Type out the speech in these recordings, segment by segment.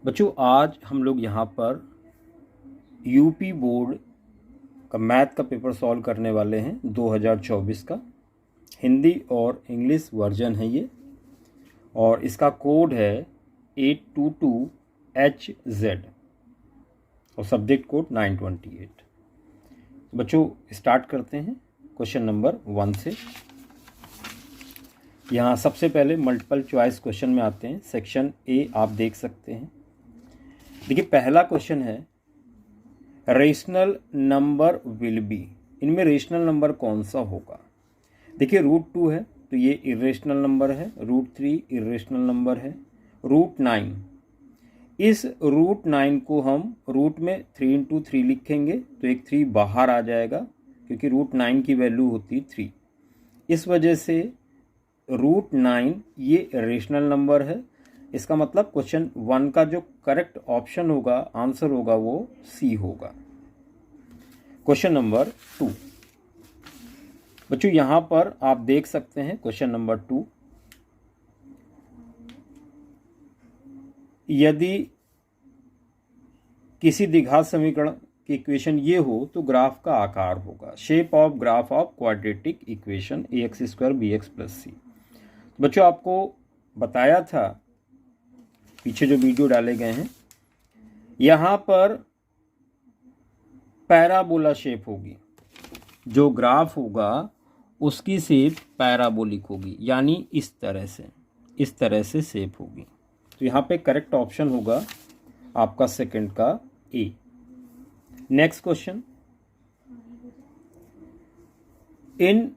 बच्चों आज हम लोग यहाँ पर यूपी बोर्ड का मैथ का पेपर सॉल्व करने वाले हैं 2024 का। हिंदी और इंग्लिश वर्जन है ये और इसका कोड है 822HZ और सब्जेक्ट कोड 928। बच्चों स्टार्ट करते हैं क्वेश्चन नंबर 1 से। यहाँ सबसे पहले मल्टीपल चॉइस क्वेश्चन में आते हैं। सेक्शन ए आप देख सकते हैं। देखिए पहला क्वेश्चन है रेशनल नंबर विल बी। इनमें रेशनल नंबर कौन सा होगा? देखिए √2 है तो ये इरेशनल नंबर है, √3 इरेशनल नंबर है, √9 इस √9 को हम रूट में 3 × 3 लिखेंगे तो एक 3 बाहर आ जाएगा क्योंकि √9 की वैल्यू होती है 3। इस वजह से √9 ये रेशनल नंबर है। इसका मतलब क्वेश्चन 1 का जो करेक्ट ऑप्शन होगा, आंसर होगा, वो सी होगा। Question number 2। बच्चों यहां पर आप देख सकते हैं क्वेश्चन नंबर 2, यदि किसी द्विघात समीकरण की इक्वेशन ये हो तो ग्राफ का आकार होगा। Shape of graph of quadratic equation ax² bx + c। बच्चों आपको बताया था पीछे जो वीडियो डाले गए हैं, यहाँ पर पैराबोला शेप होगी। जो ग्राफ होगा उसकी शेप पैराबोलिक होगी, यानी इस तरह से शेप होगी। तो यहाँ पे करेक्ट ऑप्शन होगा आपका सेकंड का A. Next question, in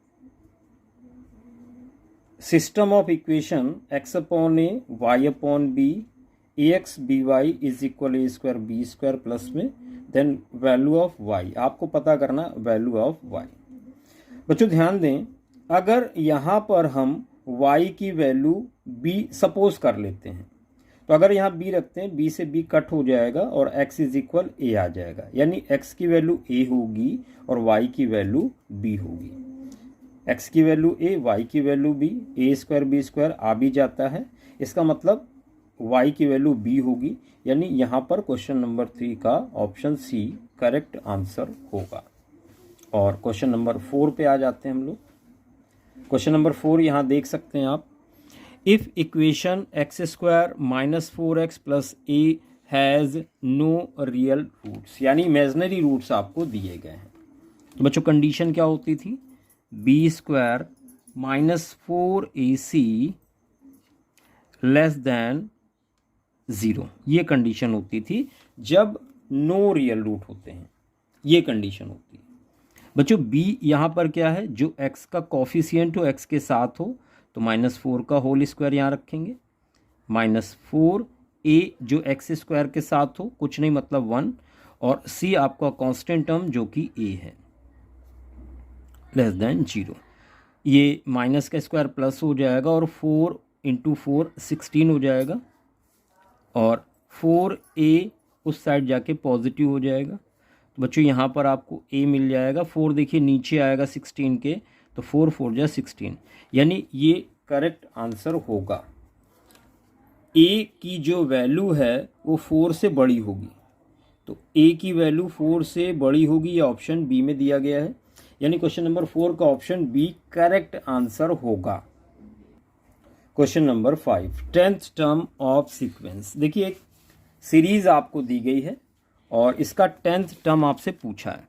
system of equation x/a y/b ax by is equal a² b² plus में देन वैल्यू ऑफ y। आपको पता करना वैल्यू ऑफ y। बच्चों ध्यान दें, अगर यहाँ पर हम y की वैल्यू b सपोज कर लेते हैं तो अगर यहाँ b रखते हैं, b से b कट हो जाएगा और x इज इक्वल a आ जाएगा, यानी x की वैल्यू a होगी और y की वैल्यू b होगी। x की वैल्यू a, y की वैल्यू b, a² b² आ भी जाता है। इसका मतलब y की वैल्यू b होगी, यानी यहाँ पर क्वेश्चन नंबर 3 का ऑप्शन सी करेक्ट आंसर होगा। और क्वेश्चन नंबर 4 पे आ जाते हैं हम लोग। क्वेश्चन नंबर 4 यहाँ देख सकते हैं आप, if equation x² - 4x + a has no real roots, यानी इमेजनरी रूट्स आपको दिए गए हैं। तो बच्चों कंडीशन क्या होती थी? b² - 4ac << 0। ये कंडीशन होती थी जब नो रियल रूट होते हैं, ये कंडीशन होती है। बच्चों b यहाँ पर क्या है? जो x का कॉफिशिएंट हो, x के साथ हो, तो -4 का होल स्क्वायर यहाँ रखेंगे, -4a जो x² के साथ हो, कुछ नहीं मतलब 1, और c आपका कांस्टेंट टर्म जो कि a है, << 0। ये माइनस का स्क्वायर प्लस हो जाएगा और 4 × 4 16 हो जाएगा और 4a उस साइड जाके पॉजिटिव हो जाएगा। तो बच्चों यहाँ पर आपको a मिल जाएगा। 4 देखिए नीचे आएगा 16 के, तो 4 × 4 = 16, यानी ये करेक्ट आंसर होगा। a की जो वैल्यू है वो 4 से बड़ी होगी, तो a की वैल्यू 4 से बड़ी होगी, ये ऑप्शन बी में दिया गया है, यानी क्वेश्चन नंबर 4 का ऑप्शन बी करेक्ट आंसर होगा। Question number 5, 10th term of sequence. देखिए एक सीरीज आपको दी गई है और इसका 10th टर्म आपसे पूछा है।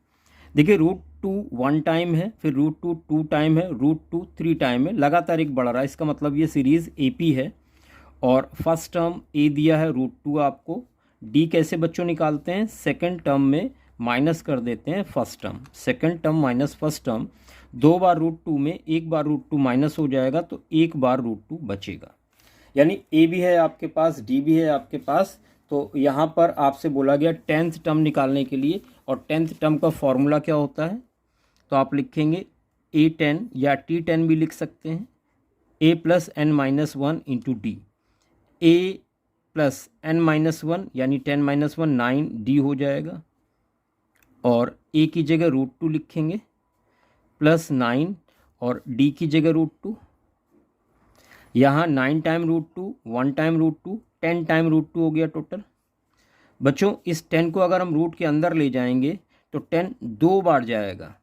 देखिए √2 1 टाइम है, फिर √2 2 टाइम है, √2 3 टाइम है, लगातार एक बढ़ रहा है। इसका मतलब ये सीरीज AP है और फर्स्ट टर्म a दिया है √2 आपको। d कैसे बच्चों निकालते हैं? सेकंड टर्म में माइनस कर देते हैं first term, second term minus first term, 2 बार √2 में एक बार √2 माइनस हो जाएगा तो एक बार √2 बचेगा, यानी a भी है आपके पास, d भी है आपके पास। तो यहाँ पर आपसे बोला गया 10th टर्म निकालने के लिए, और 10th टर्म का फॉर्मूला क्या होता है? तो आप लिखेंगे a10 या t10 भी लिख सकते हैं, a + n - 1 × d, a + n - 1 यानी 10 - 1 9d हो जाएगा, और a की जगह √2 लिखेंगे +9 और d की जगह √2। यहाँ 9 टाइम √2, 1 टाइम √2, 10 टाइम √2 हो गया टोटल। बच्चों इस 10 को अगर हम रूट के अंदर ले जाएंगे तो 10 2 बार जाएगा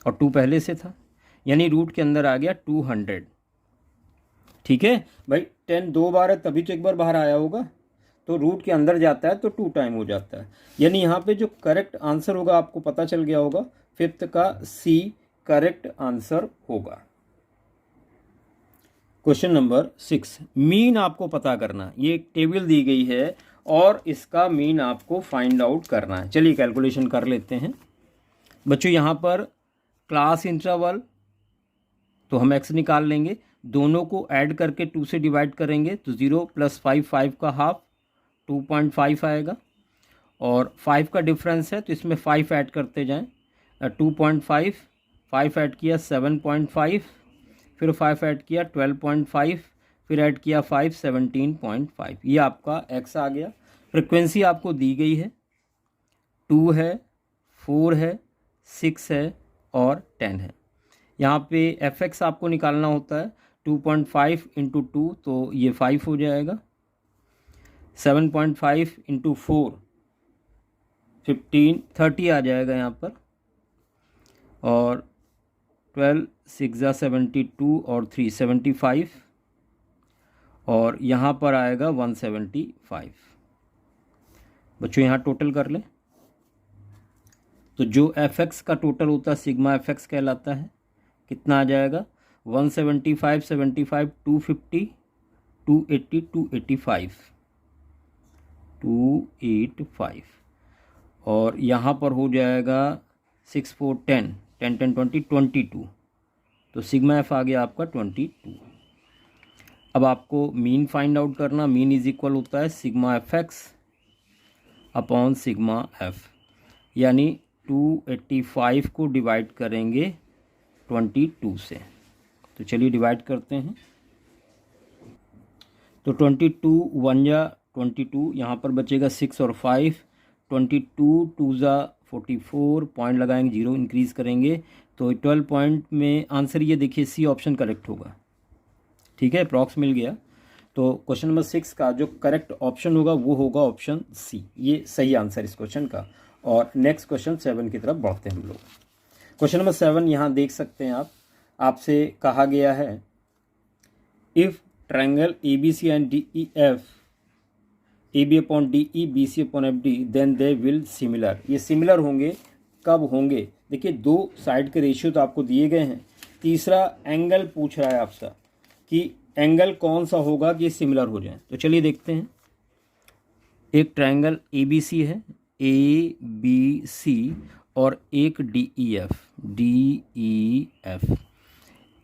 और 2 पहले से था, यानी रूट के अंदर आ गया 200। ठीक है भाई, 10 2 बार है तभी तो एक बार बाहर आया होगा, तो रूट के अंदर जाता है तो 2 टाइम हो जाता है। यानी यहाँ पे जो करेक्ट आंसर होगा आपको पता चल गया होगा, 5th का सी करेक्ट आंसर होगा। क्वेश्चन नंबर 6, मीन आपको पता करना। ये एक टेबल दी गई है और इसका मीन आपको फाइंड आउट करना है। चलिए कैलकुलेशन कर लेते हैं बच्चों। यहाँ पर क्लास इंटरवल तो हम x निकाल लेंगे, दोनों को ऐड करके 2 से डिवाइड करेंगे तो 0 + 5 5 का हाफ 2.5 आएगा, और 5 का डिफरेंस है तो इसमें 5 ऐड करते जाएं। 2.5 5 ऐड किया 7.5, फिर 5 ऐड किया 12.5, फिर ऐड किया 5 17.5। ये आपका x आ गया। फ्रिक्वेंसी आपको दी गई है, 2 है, 4 है, 6 है और 10 है। यहाँ पे fx आपको निकालना होता है, 2.5 × 2 तो ये 5 हो जाएगा, 7.5 × 4 15 30 आ जाएगा यहाँ पर, और 12 6 72 और 3 75, और यहाँ पर आएगा 175। बच्चों यहाँ टोटल कर लें तो जो fx का टोटल होता है सिग्मा fx कहलाता है। कितना आ जाएगा, 175 75 250 280 285 285, और यहाँ पर हो जाएगा 6 4 10 10 10 20 22, तो सिग्मा एफ आ गया आपका 22। अब आपको मीन फाइंड आउट करना। मीन इज इक्वल होता है sigma F x upon sigma F, यानी 285 को डिवाइड करेंगे 22 से। तो चलिए डिवाइड करते हैं, तो 22 1 जा 22, यहाँ पर बचेगा 6 और 5, 22 2 जा 44, पॉइंट लगाएंगे 0 इंक्रीज़ करेंगे तो 12 पॉइंट में आंसर ये देखिए सी ऑप्शन करेक्ट होगा। ठीक है, अप्रॉक्स मिल गया। तो क्वेश्चन नंबर 6 का जो करेक्ट ऑप्शन होगा वो होगा ऑप्शन सी, ये सही आंसर इस क्वेश्चन का। और नेक्स्ट क्वेश्चन 7 की तरफ बढ़ते हैं हम लोग। क्वेश्चन नंबर 7 यहाँ देख सकते हैं आप, आपसे कहा गया है if triangle ABC and DEF AB upon DE BC upon FD then they will similar. ये सिमिलर होंगे, कब होंगे? देखिए दो साइड के रेशियो तो आपको दिए गए हैं, तीसरा एंगल पूछ रहा है आपसे कि एंगल कौन सा होगा कि ये सिमिलर हो जाए। तो चलिए देखते हैं। एक ट्रायंगल ABC है, ABC, और एक DEF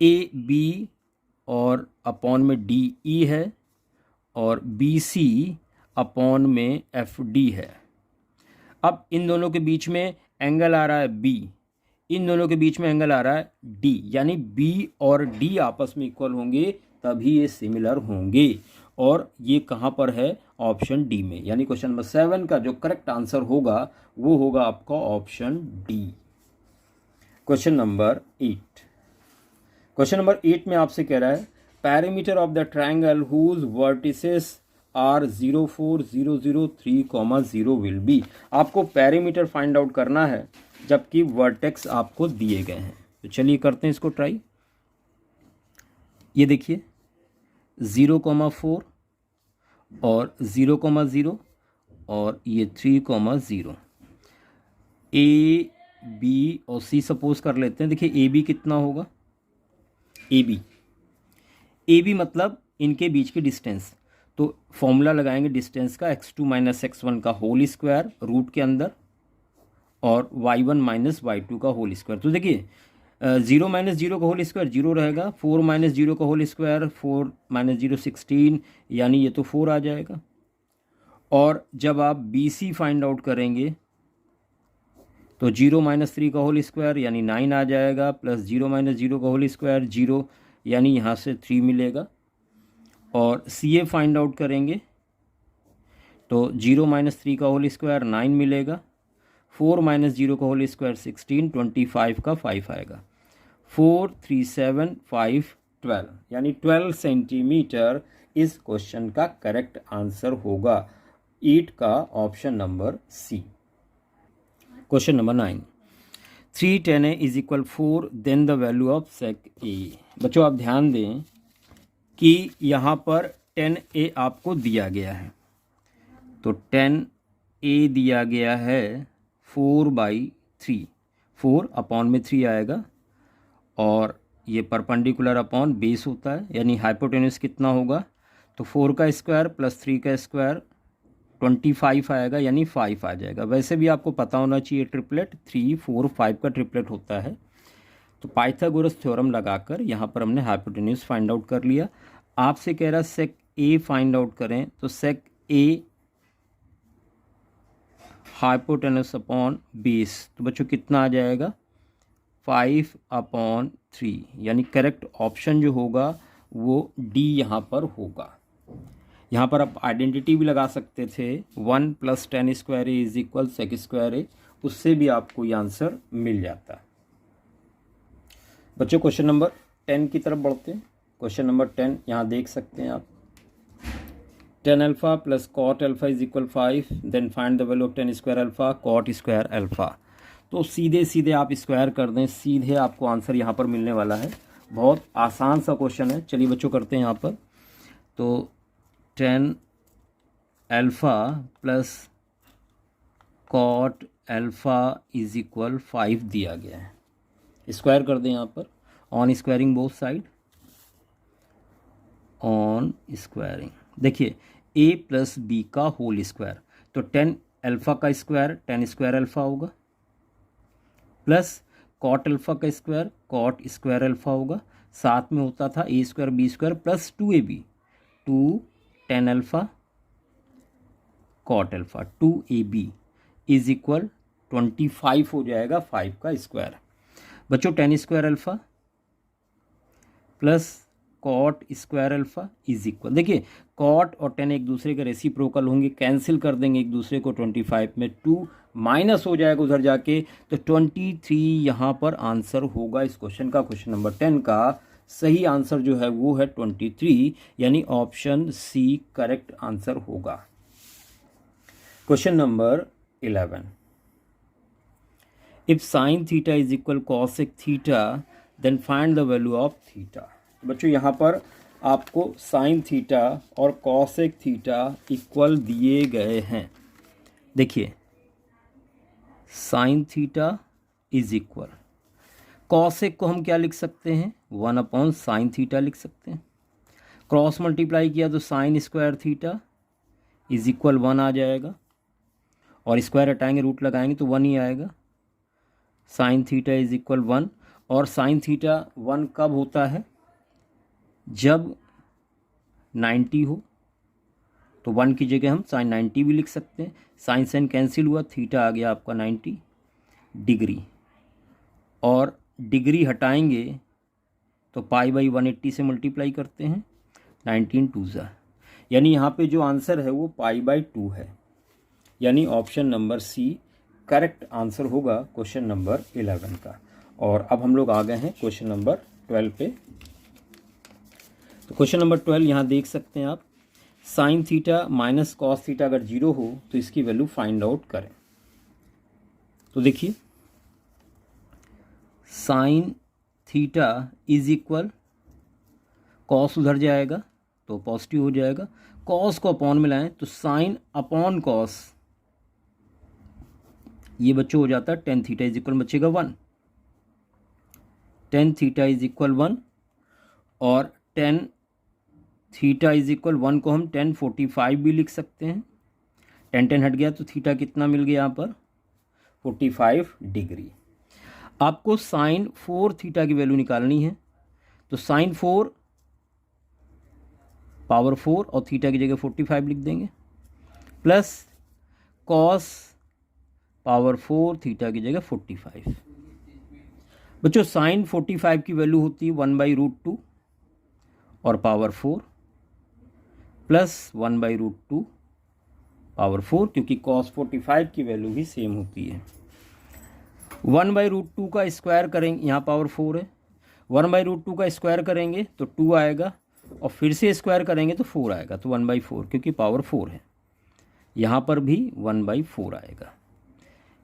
AB और अपॉन में DE है, और BC अपॉन में FD है। अब इन दोनों के बीच में एंगल आ रहा है B, इन दोनों के बीच में एंगल आ रहा है D, यानी B और D आपस में इक्वल होंगे तभी ये सिमिलर होंगे, और ये कहाँ पर है? ऑप्शन डी में। यानी क्वेश्चन नंबर 7 का जो करेक्ट आंसर होगा वो होगा आपका option D. Question number 8। Question number 8 में आपसे कह रहा है parameter of the triangle whose vertices are 0 4 0 0 3, 0 will be. आपको पैरामीटर फाइंड आउट करना है जबकि वर्टेक्स आपको दिए गए हैं। तो चलिए करते हैं इसको ट्राई। ये देखिए 0, 4 और 0, 0 और ये 3, 0। ए बी और सी सपोज कर लेते हैं। देखिए ए बी कितना होगा? ए बी मतलब इनके बीच की डिस्टेंस, तो फॉर्मूला लगाएंगे डिस्टेंस का, x2 - x1 का होल स्क्वायर रूट के अंदर और y1 - y2 का होल स्क्वायर। तो देखिए 0 - 0 का होल स्क्वायर 0 रहेगा, 4 - 0 का होल स्क्वायर 4 - 0 16, यानी ये तो 4 आ जाएगा। और जब आप BC फाइंड आउट करेंगे तो 0 - 3 का होल स्क्वायर यानी 9 आ जाएगा, प्लस 0 - 0 का होल स्क्वायर 0, यानी यहाँ से 3 मिलेगा। और CA फाइंड आउट करेंगे तो 0 - 3 का होल स्क्वायर 9 मिलेगा, 4 - 0 का होल स्क्वायर 16, 25 का 5 आएगा। 4 3 7 5 12, यानी 12 सेंटीमीटर इस क्वेश्चन का करेक्ट आंसर होगा। 8 का option number C. Question number 9, 3 10a is equal 4 then the value of sec A. बच्चों आप ध्यान दें कि यहाँ पर 10a आपको दिया गया है, तो 10a दिया गया है 4/3, 4 अपॉन में 3 आएगा और ये परपेंडिकुलर अपॉन बेस होता है, यानी हाइपोटेन्यूस कितना होगा, तो 4 का स्क्वायर प्लस 3 का स्क्वायर 25 आएगा, यानी 5 आ जाएगा। वैसे भी आपको पता होना चाहिए ट्रिपलेट 3 4 5 का ट्रिपलेट होता है। तो पाइथागोरस थ्योरम लगाकर यहाँ पर हमने हाइपोटेन्यूस फाइंड आउट कर लिया। आपसे कह रहा सेक ए फाइंड आउट करें, तो सेक ए हाइपोटेन्यूस अपॉन बेस, तो बच्चों कितना आ जाएगा 5/3, यानी करेक्ट ऑप्शन जो होगा वो डी यहाँ पर होगा। यहाँ पर आप आइडेंटिटी भी लगा सकते थे, 1 + 10 square A is equal sec square A, उससे भी आपको ये आंसर मिल जाता। बच्चों क्वेश्चन नंबर 10 की तरफ बढ़ते हैं। क्वेश्चन नंबर 10 यहाँ देख सकते हैं आप, 10 alpha plus cot alpha is equal 5, then find the value of 10 square alpha cot square alpha. तो सीधे सीधे आप स्क्वायर कर दें, सीधे आपको आंसर यहाँ पर मिलने वाला है। बहुत आसान सा क्वेश्चन है। चलिए बच्चों करते हैं यहाँ पर, तो 10 alpha plus cot alpha is equal 5 दिया गया है, स्क्वायर कर दें यहाँ पर, on squaring both side, on squaring. देखिए a प्लस बी का होल स्क्वायर, तो 10 अल्फ़ा का स्क्वायर 10 स्क्वायर अल्फ़ा होगा, प्लस कॉट अल्फ़ा का स्क्वायर कॉट स्क्वायर अल्फ़ा होगा, साथ में होता था a square b square plus 2ab, 2 10 alpha cot alpha 2ab is equal 25 हो जाएगा 5 का स्क्वायर। बच्चों 10 square alpha plus cot square alpha is equal, देखिए कॉट और 10 एक दूसरे के रेसिप्रोकल होंगे, कैंसिल कर देंगे एक दूसरे को, 25 में 2 माइनस हो जाएगा उधर जाके, तो 23 यहाँ पर आंसर होगा इस क्वेश्चन का। क्वेश्चन नंबर 10 का सही आंसर जो है वो है 23, यानी ऑप्शन सी करेक्ट आंसर होगा। Question number 11, if sine theta is equal cosec theta then find the value of theta. बच्चों यहाँ पर आपको साइन थीटा और कॉसेक थीटा इक्वल दिए गए हैं। देखिए sine theta is equal, cosec को हम क्या लिख सकते हैं 1/sin थीटा लिख सकते हैं, क्रॉस मल्टीप्लाई किया तो sine square theta is equal 1 आ जाएगा, और स्क्वायर हटाएंगे रूट लगाएंगे तो 1 ही आएगा, साइन थीटा इज इक्वल 1। और साइन थीटा 1 कब होता है, जब 90 हो, तो 1 की जगह हम साइन 90 भी लिख सकते हैं, साइन साइन कैंसिल हुआ, थीटा आ गया आपका 90 डिग्री, और डिग्री हटाएंगे तो π/180 से मल्टीप्लाई करते हैं, 19 2 यानी यहाँ पे जो आंसर है वो π/2 है, यानी option number C correct answer होगा क्वेश्चन नंबर 11 का। और अब हम लोग आ गए हैं क्वेश्चन नंबर 12 पे। तो क्वेश्चन नंबर 12 यहाँ देख सकते हैं आप, sine theta minus cos theta अगर 0 हो तो इसकी वैल्यू फाइंड आउट करें। तो देखिए sine theta is equal, cos उधर जाएगा तो पॉजिटिव हो जाएगा, कॉस को अपॉन में लाएं तो साइन अपॉन कॉस, ये बच्चों हो जाता है टेन थीटा इज इक्वल बचेगा 1, टेन थीटा इज इक्वल 1, और टेन थीटा इज इक्वल 1 को हम 1045 भी लिख सकते हैं, 10 हट गया तो थीटा कितना मिल गया यहाँ पर 45 डिग्री। आपको साइन 4 थीटा की वैल्यू निकालनी है, तो साइन 4 पावर 4 और थीटा की जगह 45 लिख देंगे, प्लस कॉस पावर 4 थीटा की जगह 45। बच्चों साइन 45 की वैल्यू होती है 1/√2 और पावर 4 प्लस 1/√2 पावर 4, क्योंकि कॉस 45 की वैल्यू भी सेम होती है। 1/√2 का स्क्वायर करेंगे, यहाँ पावर 4 है, 1/√2 का स्क्वायर करेंगे तो 2 आएगा, और फिर से स्क्वायर करेंगे तो 4 आएगा, तो 1/4 क्योंकि पावर 4 है। यहाँ पर भी 1/4 आएगा।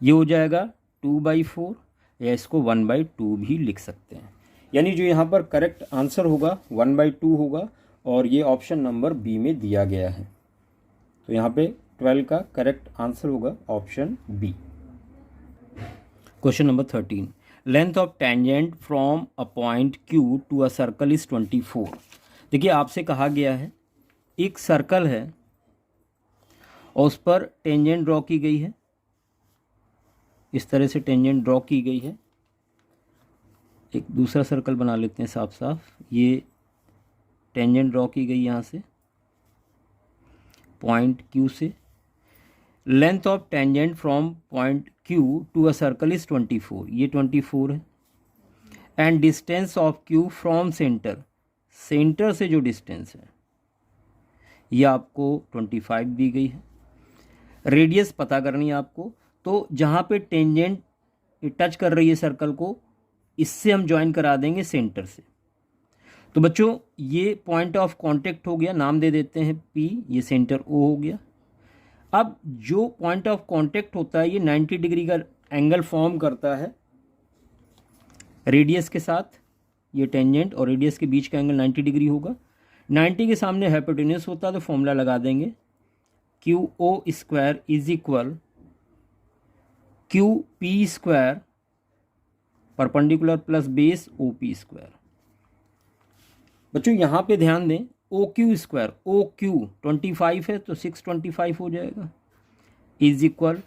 ये हो जाएगा 2/4, या इसको 1/2 भी लिख सकते हैं। यानी जो यहाँ पर करेक्ट आंसर होगा 1/2 होगा, और ये ऑप्शन नंबर बी में दिया गया है। तो यहाँ पे 12 का करेक्ट आंसर होगा option B. Question number 13, length of tangent from a point Q to a circle is 24। देखिए आपसे कहा गया है एक सर्कल है और उस पर टेंजेंट ड्रॉ की गई है, इस तरह से टेंजेंट ड्रॉ की गई है। एक दूसरा सर्कल बना लेते हैं साफ साफ। ये टेंजेंट ड्रॉ की गई यहाँ से पॉइंट Q से। Length of tangent from point Q to a circle is 24, ये 24 है। And distance of Q from centre, centre से जो डिस्टेंस है ये आपको 25 दी गई है। रेडियस पता करनी है आपको, तो जहाँ पे टेंजेंट टच कर रही है सर्कल को, इससे हम ज्वाइन करा देंगे सेंटर से। तो बच्चों ये पॉइंट ऑफ कांटेक्ट हो गया, नाम दे देते हैं P, ये सेंटर O हो गया। अब जो पॉइंट ऑफ कांटेक्ट होता है ये 90 डिग्री का एंगल फॉर्म करता है रेडियस के साथ। ये टेंजेंट और रेडियस के बीच का एंगल 90 डिग्री होगा। 90 के सामने हाइपोटेन्यूस होता है तो फॉर्मूला लगा देंगे QO square is equal QP square perpendicular plus base OP square. बच्चों यहाँ पे ध्यान दें, OQ स्क्वायर, OQ 25 है तो 625 हो जाएगा, इज इक्वल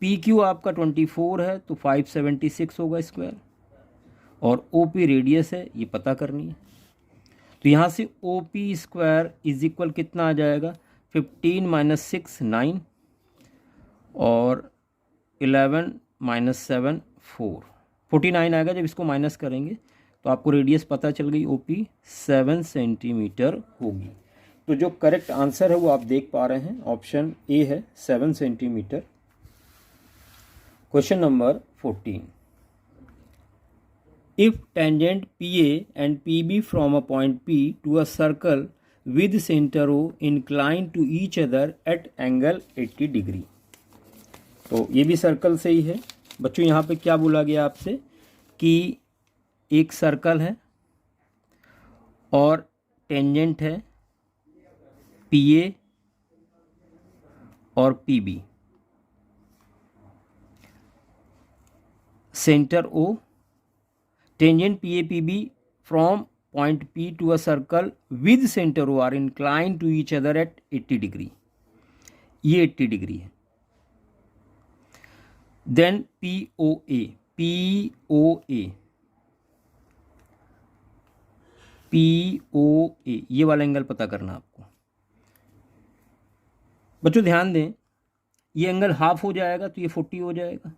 PQ आपका 24 है तो 576 होगा स्क्वायर, और OP रेडियस है ये पता करनी है। तो यहाँ से OP स्क्वायर इज इक्वल कितना आ जाएगा, 15 - 6 9, और 11 - 7 4, 49 आएगा। जब इसको माइनस करेंगे तो आपको रेडियस पता चल गई, OP 7 सेंटीमीटर होगी। तो जो करेक्ट आंसर है वो आप देख पा रहे हैं, ऑप्शन ए है 7 centimetre. Question number 14, if tangent PA and PB from a point P to a circle with centre O incline to each other at angle 80 degree. तो ये भी सर्कल से ही है। बच्चों यहाँ पे क्या बोला गया आपसे कि एक सर्कल है और टेंजेंट है PA और PB, centre O, tangent PA PB from point P to a circle with centre O are incline to each other at 80 degree. ये 80 डिग्री है। देन POA ये वाला एंगल पता करना आपको। बच्चों ध्यान दें, ये एंगल हाफ हो जाएगा तो ये 40 हो जाएगा।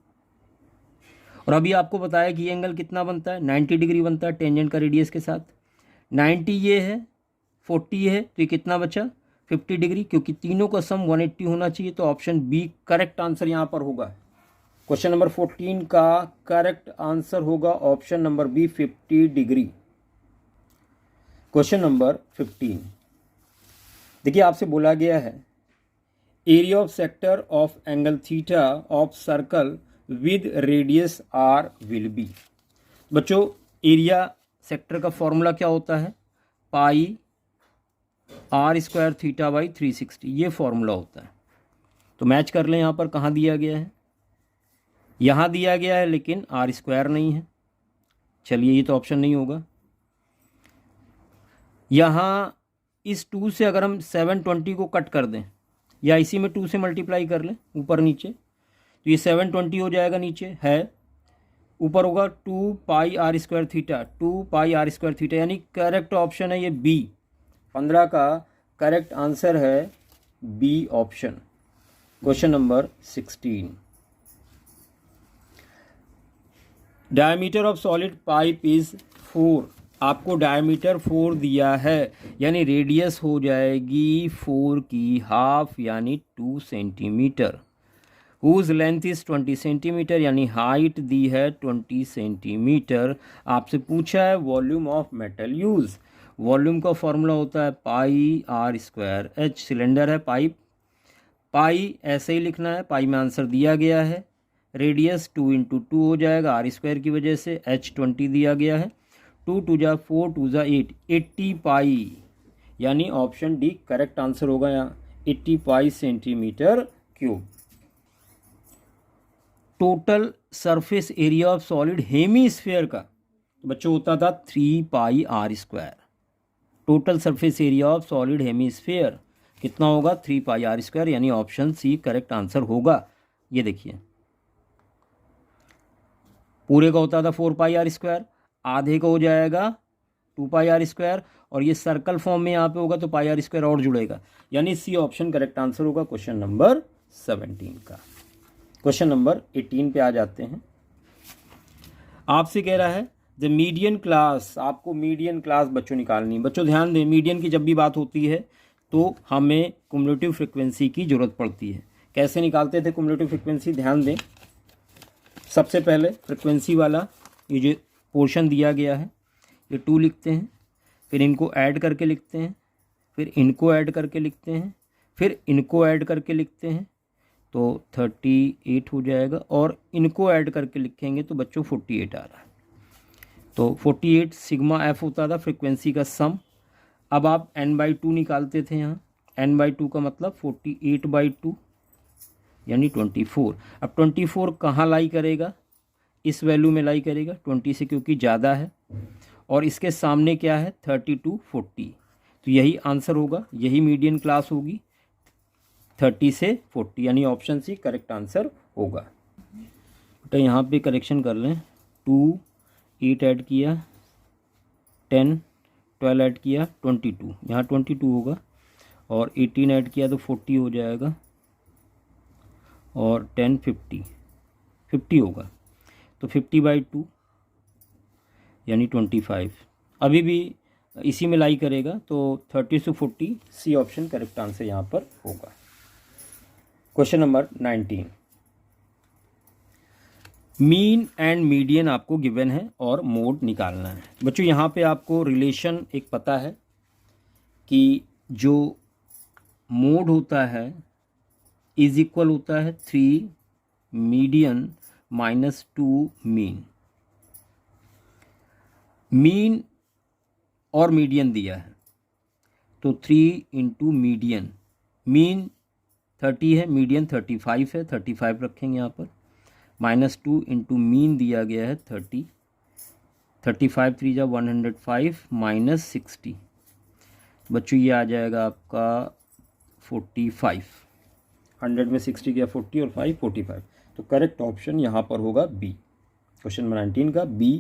और अभी आपको बताया कि ये एंगल कितना बनता है, 90 डिग्री बनता है टेंजेंट का रेडियस के साथ। 90 ये है, 40 है, तो ये कितना बचा, 50 डिग्री, क्योंकि तीनों का सम 180 होना चाहिए। तो ऑप्शन बी करेक्ट आंसर यहाँ पर होगा। क्वेश्चन नंबर 14 का करेक्ट आंसर होगा option number B 50 degree. Question number 15, देखिए आपसे बोला गया है area of sector of angle theta of circle with radius r will be. बच्चों एरिया सेक्टर का फॉर्मूला क्या होता है, pi r square theta by 360, ये फॉर्मूला होता है। तो मैच कर लें, यहाँ पर कहाँ दिया गया है, यहाँ दिया गया है लेकिन r स्क्वायर नहीं है। चलिए ये तो ऑप्शन नहीं होगा। यहाँ इस 2 से अगर हम 720 को कट कर दें या इसी में 2 से मल्टीप्लाई कर लें ऊपर नीचे, तो ये 720 हो जाएगा, नीचे है, ऊपर होगा 2 pi r square theta, 2 pi r square theta, यानी करेक्ट ऑप्शन है ये बी। 15 का करेक्ट आंसर है B option. Question number 16, diameter of solid pipe is 4। आपको डायमीटर 4 दिया है, यानी रेडियस हो जाएगी 4 की हाफ यानी 2 centimetre. Whose length is 20 centimetre, यानी हाइट दी है 20 सेंटीमीटर। आपसे पूछा है volume of metal use. Volume का फॉर्मूला होता है pi r square h, cylinder है पाइप, पाई ऐसे ही लिखना है, पाई में आंसर दिया गया है। रेडियस 2 × 2 हो जाएगा r² की वजह से, h 20 दिया गया है। 2 × 2 = 4, 2 × 8, 80 पाई, यानी ऑप्शन डी करेक्ट आंसर होगा यहाँ, 80 पाई centimetre cube. Total surface area of solid hemisphere का बच्चों होता था 3 पाई r²। Total surface area of solid hemisphere कितना होगा, 3 पाई r², यानी ऑप्शन सी करेक्ट आंसर होगा। ये देखिए पूरे का होता था 4 पाई r², आधे का हो जाएगा 2 पाई r², और ये सर्कल फॉर्म में यहाँ पे होगा तो पाई r² और जुड़ेगा, यानी सी ऑप्शन करेक्ट आंसर होगा क्वेश्चन नंबर 17 का। क्वेश्चन नंबर 18 पे आ जाते हैं। आपसे कह रहा है द मीडियन क्लास, आपको मीडियन क्लास बच्चों निकालनी है। बच्चों ध्यान दें, मीडियन की जब भी बात होती है तो हमें कुमुलेटिव फ्रिक्वेंसी की ज़रूरत पड़ती है। कैसे निकालते थे कुमुलेटिव फ्रिक्वेंसी, ध्यान दें। सबसे पहले फ्रिक्वेंसी वाला ये जो पोर्शन दिया गया है ये 2 लिखते हैं, फिर इनको ऐड करके लिखते हैं, फिर इनको ऐड करके लिखते हैं, फिर इनको ऐड करके लिखते हैं, तो 38 हो जाएगा, और इनको ऐड करके लिखेंगे तो बच्चों 48 आ रहा है। तो 48 सिग्मा एफ होता था फ्रिक्वेंसी का सम। अब आप n/2 निकालते थे यहाँ, n/2 का मतलब 48/2 यानी 24। अब 24 कहाँ लाई करेगा, इस वैल्यू में लाई करेगा 20 से, क्योंकि ज़्यादा है, और इसके सामने क्या है 32 40, तो यही आंसर होगा, यही मीडियन क्लास होगी 30 से 40, यानी ऑप्शन सी करेक्ट आंसर होगा। बेटा यहाँ पे करेक्शन कर लें, 2 8 ऐड किया, 10 12 ऐड किया, 22, यहाँ 22 होगा, और 18 ऐड किया तो 40 हो जाएगा, और 10 50 होगा, तो 50/2 यानी 25। अभी भी इसी में लाई करेगा, तो 30 से 40 सी ऑप्शन करेक्ट आंसर यहाँ पर होगा। Question number 19, mean and median आपको गिवन है और मोड निकालना है। बच्चों यहाँ पे आपको रिलेशन एक पता है कि जो मोड होता है इज इक्वल होता है 3 मीडियन - 2 मीन। मीन और मीडियन दिया है तो 3 × मीडियन, मीन 30 है, मीडियन 35 है, 35 रखेंगे यहाँ पर, -2 × मीन दिया गया है 30, 35 3 = 105 - 60, बच्चों ये आ जाएगा आपका 45, 100 में 60 गया 40 और 5 45, तो करेक्ट ऑप्शन यहाँ पर होगा बी। क्वेश्चन नंबर 19 का बी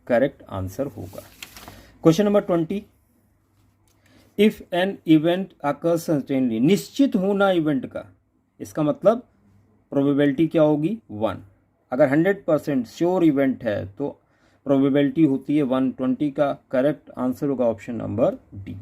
करेक्ट आंसर होगा। Question number 20, if an event occurs certainly, निश्चित होना इवेंट का, इसका मतलब प्रोबेबिलिटी क्या होगी 1। अगर 100% श्योर इवेंट है तो प्रोबेबिलिटी होती है 1। 20 का करेक्ट आंसर होगा ऑप्शन नंबर डी।